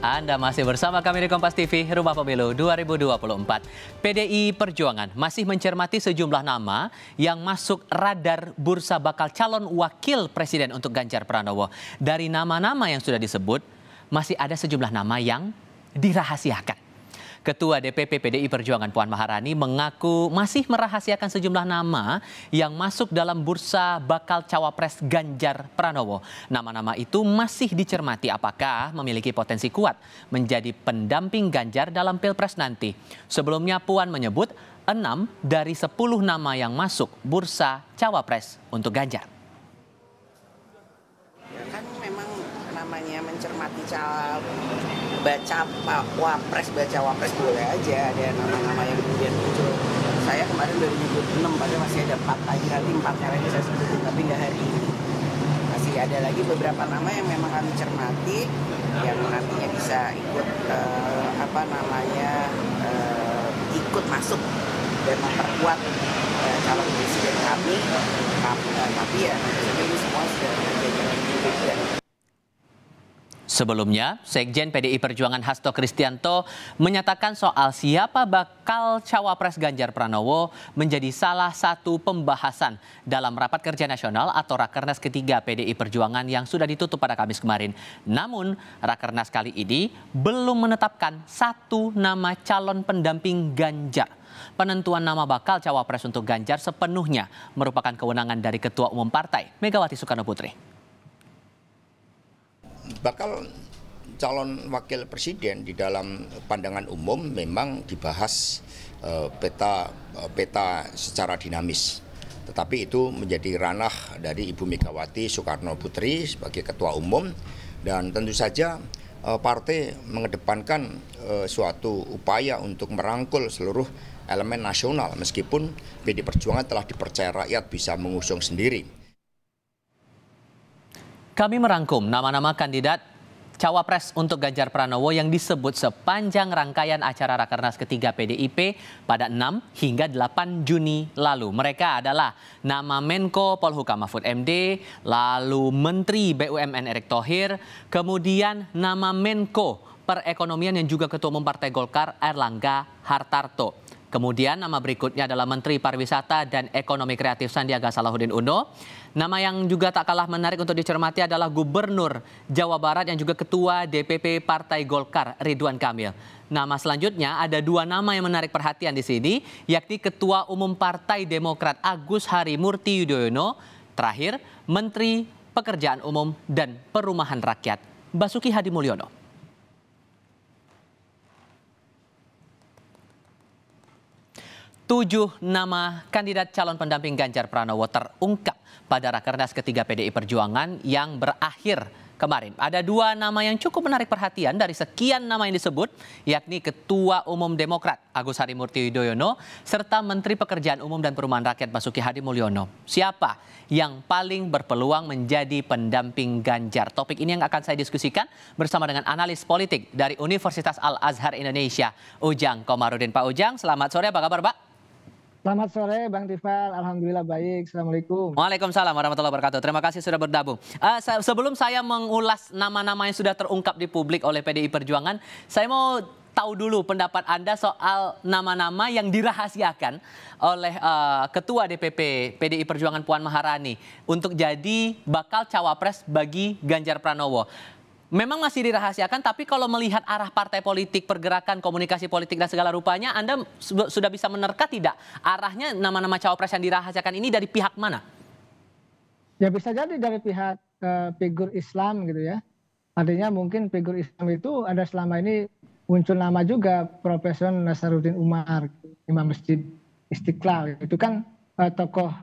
Anda masih bersama kami di Kompas TV, Rumah Pemilu 2024. PDI Perjuangan masih mencermati sejumlah nama yang masuk radar bursa bakal calon wakil presiden untuk Ganjar Pranowo. Dari nama-nama yang sudah disebut, masih ada sejumlah nama yang dirahasiakan. Ketua DPP PDI Perjuangan Puan Maharani mengaku masih merahasiakan sejumlah nama yang masuk dalam bursa bakal cawapres Ganjar Pranowo. Nama-nama itu masih dicermati apakah memiliki potensi kuat menjadi pendamping Ganjar dalam Pilpres nanti. Sebelumnya Puan menyebut 6 dari 10 nama yang masuk bursa cawapres untuk Ganjar. Ya kan memang namanya mencermati baca wapres boleh aja, ada nama-nama yang kemudian muncul. Saya kemarin udah menyebut 6, padahal masih ada 4 lagi, nanti 4-nya lagi saya sebutin, tapi nggak hari ini. Masih ada lagi beberapa nama yang memang kami cermati, yang nantinya bisa ikut ikut masuk dan memperkuat calon presiden kami. Tapi ya ini semua sudah menjadi pilihan. Sebelumnya, Sekjen PDI Perjuangan Hasto Kristianto menyatakan soal siapa bakal cawapres Ganjar Pranowo menjadi salah satu pembahasan dalam rapat kerja nasional atau Rakernas ketiga PDI Perjuangan yang sudah ditutup pada Kamis kemarin. Namun, Rakernas kali ini belum menetapkan satu nama calon pendamping Ganjar. Penentuan nama bakal cawapres untuk Ganjar sepenuhnya merupakan kewenangan dari Ketua Umum Partai, Megawati Soekarno Putri. Bakal calon wakil presiden di dalam pandangan umum memang dibahas peta secara dinamis. Tetapi itu menjadi ranah dari Ibu Megawati Soekarno Putri sebagai ketua umum, dan tentu saja partai mengedepankan suatu upaya untuk merangkul seluruh elemen nasional meskipun PDI Perjuangan telah dipercaya rakyat bisa mengusung sendiri. Kami merangkum nama-nama kandidat cawapres untuk Ganjar Pranowo yang disebut sepanjang rangkaian acara Rakernas ketiga PDIP pada 6 hingga 8 Juni lalu. Mereka adalah nama Menko Polhukam Mahfud MD, lalu Menteri BUMN Erick Thohir, kemudian nama Menko Perekonomian yang juga Ketua Umum Partai Golkar Erlangga Hartarto. Kemudian nama berikutnya adalah Menteri Pariwisata dan Ekonomi Kreatif Sandiaga Salahuddin Uno. Nama yang juga tak kalah menarik untuk dicermati adalah Gubernur Jawa Barat yang juga Ketua DPP Partai Golkar Ridwan Kamil. Nama selanjutnya ada 2 nama yang menarik perhatian di sini, yakni Ketua Umum Partai Demokrat Agus Harimurti Yudhoyono, terakhir Menteri Pekerjaan Umum dan Perumahan Rakyat Basuki Hadimulyono. Tujuh nama kandidat calon pendamping Ganjar Pranowo terungkap pada Rakernas ketiga PDI Perjuangan yang berakhir kemarin. Ada 2 nama yang cukup menarik perhatian dari sekian nama yang disebut, yakni Ketua Umum Demokrat Agus Harimurti Yudhoyono serta Menteri Pekerjaan Umum dan Perumahan Rakyat Basuki Hadimulyono. Siapa yang paling berpeluang menjadi pendamping Ganjar? Topik ini yang akan saya diskusikan bersama dengan analis politik dari Universitas Al-Azhar Indonesia, Ujang Komarudin. Pak Ujang, selamat sore, apa kabar Pak? Selamat sore Bang Tifal, alhamdulillah baik, assalamualaikum. Waalaikumsalam warahmatullahi wabarakatuh. Terima kasih sudah bergabung. Sebelum saya mengulas nama-nama yang sudah terungkap di publik oleh PDI Perjuangan, saya mau tahu dulu pendapat Anda soal nama-nama yang dirahasiakan oleh Ketua DPP PDI Perjuangan Puan Maharani untuk jadi bakal cawapres bagi Ganjar Pranowo. Memang masih dirahasiakan, tapi kalau melihat arah partai politik, pergerakan, komunikasi politik dan segala rupanya, Anda sudah bisa menerka tidak arahnya nama-nama cawapres yang dirahasiakan ini dari pihak mana? Ya bisa jadi dari pihak figur Islam gitu ya. Artinya mungkin figur Islam itu ada selama ini muncul nama juga Profesor Nasaruddin Umar, Imam Masjid Istiqlal. Itu kan tokoh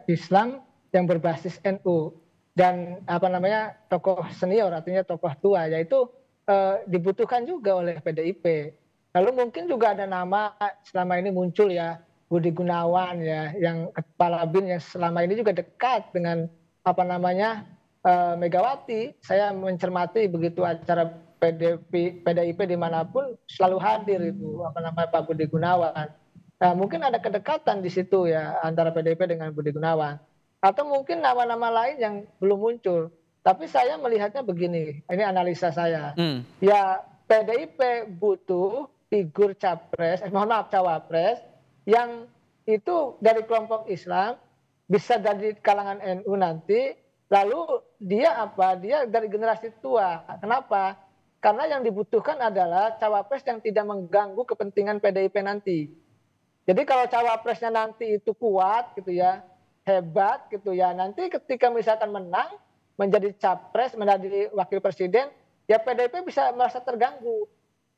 Islam yang berbasis NU. Dan tokoh senior, artinya tokoh tua, yaitu dibutuhkan juga oleh PDIP. Lalu mungkin juga ada nama selama ini muncul ya, Budi Gunawan ya, yang kepala BIN yang selama ini juga dekat dengan Megawati. Saya mencermati begitu acara PDIP dimanapun selalu hadir itu Pak Budi Gunawan. Nah, mungkin ada kedekatan di situ ya antara PDIP dengan Budi Gunawan. Atau mungkin nama-nama lain yang belum muncul. Tapi saya melihatnya begini, ini analisa saya. Ya PDIP butuh figur cawapres yang itu dari kelompok Islam, bisa dari kalangan NU nanti, lalu dia dari generasi tua. Kenapa? Karena yang dibutuhkan adalah cawapres yang tidak mengganggu kepentingan PDIP nanti. Jadi kalau cawapresnya nanti itu kuat gitu ya, hebat gitu ya, nanti ketika misalkan menang menjadi capres, menjadi wakil presiden, ya PDIP bisa merasa terganggu.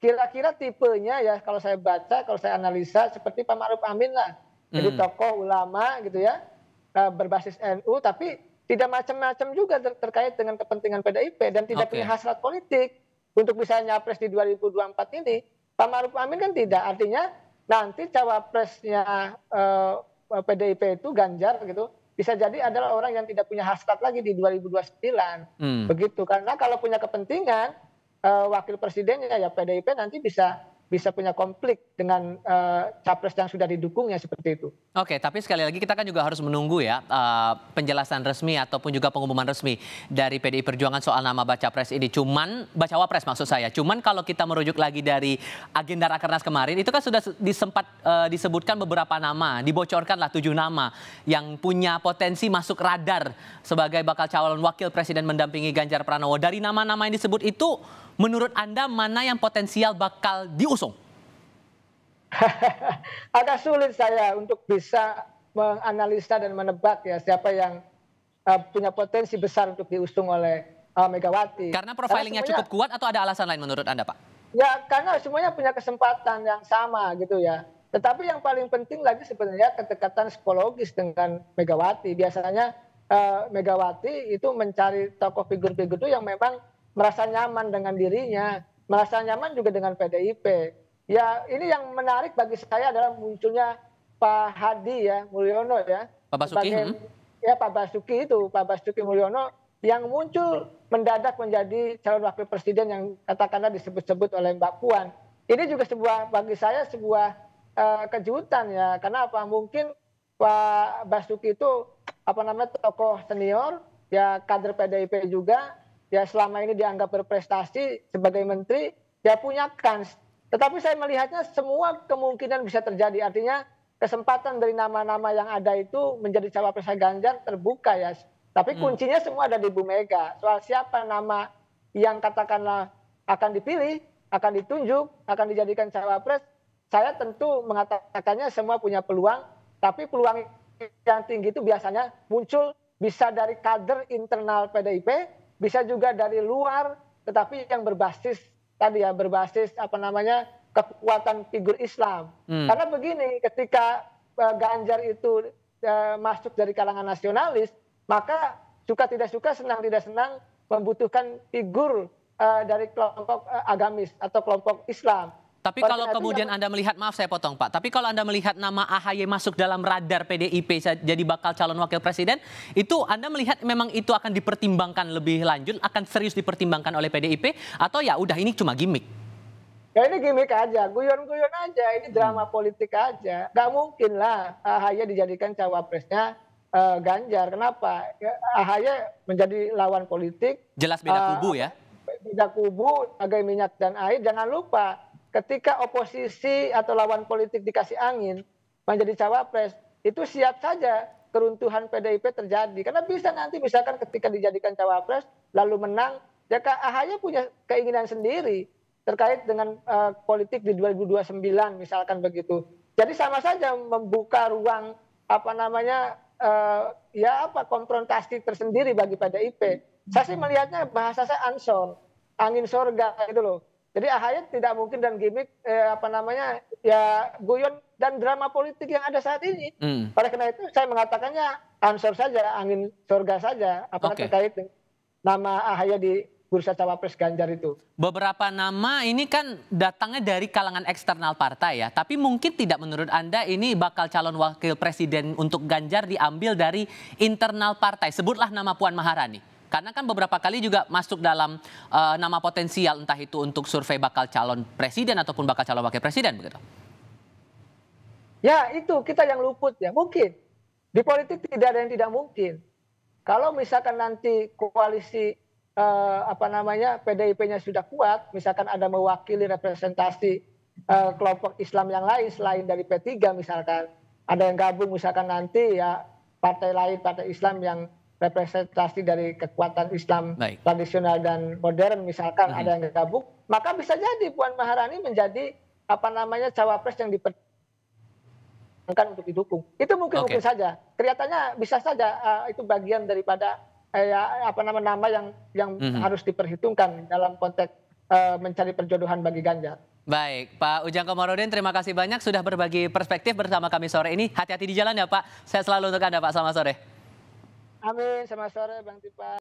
Kira-kira tipenya ya kalau saya baca, kalau saya analisa seperti Pak Ma'ruf Amin lah. Jadi tokoh ulama gitu ya, berbasis NU, tapi tidak macam-macam juga terkait dengan kepentingan PDIP dan tidak punya hasrat politik untuk bisa nyapres di 2024 ini. Pak Ma'ruf Amin kan tidak, artinya nanti cawapresnya PDIP itu Ganjar gitu, bisa jadi adalah orang yang tidak punya hasrat lagi di 2029. Begitu, karena kalau punya kepentingan wakil presidennya ya PDIP nanti bisa punya konflik dengan capres yang sudah didukungnya seperti itu. Oke, tapi sekali lagi kita kan juga harus menunggu ya penjelasan resmi ataupun juga pengumuman resmi dari PDI Perjuangan soal nama baca pres ini. Bacawa pres maksud saya. Cuman kalau kita merujuk lagi dari agenda Rakernas kemarin, itu kan sudah disebutkan beberapa nama, dibocorkanlah 7 nama yang punya potensi masuk radar sebagai bakal calon wakil presiden mendampingi Ganjar Pranowo. Dari nama-nama yang disebut itu, menurut Anda mana yang potensial bakal diusung? Agak sulit saya untuk bisa menganalisa dan menebak ya siapa yang punya potensi besar untuk diusung oleh Megawati. Karena profilingnya cukup kuat atau ada alasan lain menurut Anda, Pak? Ya karena semuanya punya kesempatan yang sama gitu ya. Tetapi yang paling penting lagi sebenarnya kedekatan psikologis dengan Megawati. Biasanya Megawati itu mencari tokoh figur-figur itu yang memang merasa nyaman dengan dirinya, merasa nyaman juga dengan PDIP. Ya ini yang menarik bagi saya adalah munculnya Pak Hadi ya, Mulyono ya. Pak Basuki? Ya Pak Basuki Mulyono yang muncul mendadak menjadi calon wakil presiden yang katakanlah disebut-sebut oleh Mbak Puan. Ini juga bagi saya sebuah kejutan ya. Karena apa? Mungkin Pak Basuki itu tokoh senior, ya kader PDIP juga. Ya selama ini dianggap berprestasi sebagai menteri, ya punya kans. Tetapi saya melihatnya semua kemungkinan bisa terjadi. Artinya kesempatan dari nama-nama yang ada itu menjadi cawapres Ganjar terbuka ya. Tapi kuncinya semua ada di Bu Mega. Soal siapa nama yang katakanlah akan dipilih, akan ditunjuk, akan dijadikan cawapres, saya tentu mengatakannya semua punya peluang. Tapi peluang yang tinggi itu biasanya muncul bisa dari kader internal PDIP, bisa juga dari luar, tetapi yang berbasis kekuatan figur Islam. Karena begini, ketika Ganjar itu masuk dari kalangan nasionalis, maka suka tidak suka, senang tidak senang membutuhkan figur dari kelompok agamis atau kelompok Islam. Tapi kalau kemudian Anda melihat, maaf saya potong Pak, tapi kalau Anda melihat nama AHY masuk dalam radar PDIP jadi bakal calon wakil presiden, itu Anda melihat memang itu akan dipertimbangkan lebih lanjut, akan serius dipertimbangkan oleh PDIP, atau ya udah ini cuma gimmick? Ya ini gimmick aja, guyon-guyon aja, ini drama politik aja. Gak mungkin lah AHY dijadikan cawapresnya Ganjar. Kenapa? AHY menjadi lawan politik. Jelas beda kubu ya? Beda kubu, bagai minyak dan air. Jangan lupa, ketika oposisi atau lawan politik dikasih angin menjadi cawapres, itu siap saja keruntuhan PDIP terjadi. Karena bisa nanti misalkan ketika dijadikan cawapres lalu menang, ya AHY punya keinginan sendiri terkait dengan politik di 2029 misalkan begitu. Jadi sama saja membuka ruang konfrontasi tersendiri bagi PDIP. Saya sih melihatnya bahasa saya ansor, angin sorga gitu loh. Jadi AHY tidak mungkin dan gimmick guyon dan drama politik yang ada saat ini. Oleh karena itu saya mengatakannya ansor saja, angin surga saja, terkait dengan nama AHY di bursa cawapres Ganjar itu. Beberapa nama ini kan datangnya dari kalangan eksternal partai ya, tapi mungkin tidak menurut Anda ini bakal calon wakil presiden untuk Ganjar diambil dari internal partai. Sebutlah nama Puan Maharani. Karena kan beberapa kali juga masuk dalam nama potensial, entah itu untuk survei bakal calon presiden ataupun bakal calon wakil presiden begitu. Ya itu kita yang luput ya, mungkin. Di politik tidak ada yang tidak mungkin. kalau misalkan nanti koalisi PDIP-nya sudah kuat, misalkan ada mewakili representasi kelompok Islam yang lain selain dari P3 misalkan, ada yang gabung misalkan nanti ya partai lain, partai Islam yang representasi dari kekuatan Islam tradisional dan modern misalkan ada yang gabung, maka bisa jadi Puan Maharani menjadi cawapres yang untuk didukung. Itu mungkin saja. Kelihatannya bisa saja itu bagian daripada nama yang harus diperhitungkan dalam konteks mencari perjodohan bagi Ganjar. Baik, Pak Ujang Komarudin, terima kasih banyak sudah berbagi perspektif bersama kami sore ini. Hati-hati di jalan ya Pak. Sehat selalu untuk Anda Pak, selamat sore. Amin, selamat sore Bang Tipa.